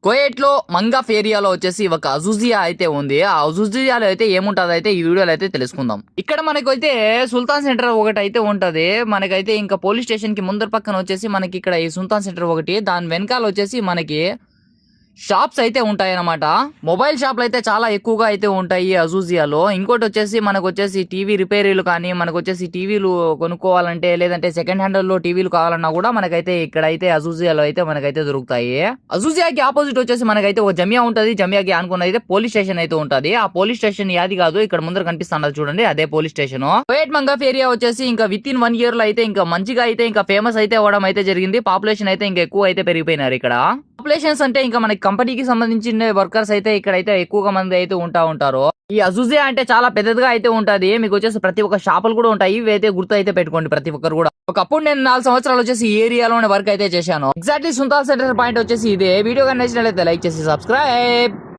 Kuwait లో Mangaf ఏరియాలో వచ్చేసి ఒక అజూజియా అయితే ఉంది. ఆ అజూజియాలో అయితే ఏముంటది అయితే ఈ వీడియోలో అయితే తెలుసుకుందాం. ఇక్కడ మనకైతే సుల్తాన్ సెంటర్ ఒకటి అయితే ఉంటది. మనకైతే ఇంకా పోలీస్ స్టేషన్ కి ముందర పక్కన వచ్చేసి మనకి ఇక్కడ ఈ సుల్తాన్ సెంటర్ ఒకటి, దాని వెనకాల వచ్చేసి మనకి షాప్స్ అయితే ఉంటాయి అన్నమాట. మొబైల్ షాప్లు అయితే చాలా ఎక్కువగా అయితే ఉంటాయి అజూజియాలో. ఇంకోటి వచ్చేసి మనకు వచ్చేసి టీవీ రిపేరీలు కానీ, మనకు వచ్చేసి టీవీలు కొనుక్కోవాలంటే లేదంటే సెకండ్ హ్యాండ్ లో టీవీలు కావాలన్నా కూడా మనకైతే ఇక్కడ అయితే అజూజియాలో అయితే మనకైతే దొరుకుతాయి. అజూజియాకి ఆపోజిట్ వచ్చేసి మనకైతే ఒక జమియా ఉంటది. జమియాకి అనుకున్న అయితే పోలీస్ స్టేషన్ అయితే ఉంటది. ఆ పోలీస్ స్టేషన్ యాది కాదు, ఇక్కడ ముందర కనిపిస్తున్నది చూడండి, అదే police station. Kuwait Mangaf area వచ్చేసి ఇంకా విత్ ఇన్ 1 year లో అయితే ఇంకా మంచిగా అయితే ఇంకా ఫేమస్ అయితే అవ్వడం అయితే జరిగింది. పాపులేషన్ అయితే ఇంకా ఎక్కువ అయితే పెరిగిపోయినారు ఇక్కడ. పాపులేషన్స్ అంటే ఇంకా మనకి కంపెనీకి సంబంధించిన వర్కర్స్ అయితే ఇక్కడైతే ఎక్కువగా మంది అయితే ఉంటారు. ఈ అజూజియా అంటే చాలా పెద్దదిగా అయితే ఉంటది. మీకు వచ్చేసి ప్రతి ఒక్క షాపులు కూడా ఉంటాయి. ఇవి అయితే గుర్తు అయితే పెట్టుకోండి ప్రతి ఒక్కరు కూడా. ఒకప్పుడు నేను 4 సంవత్సరాలు వచ్చేసి ఈ ఏరియాలోనే వర్క్ అయితే చేశాను. ఎగ్జాక్ట్లీ సుల్తాన్ సెంటర్ పాయింట్ వచ్చేసి ఇదే. వీడియో కానీ నచ్చినట్లయితే లైక్ చేసి సబ్స్క్రైబ్.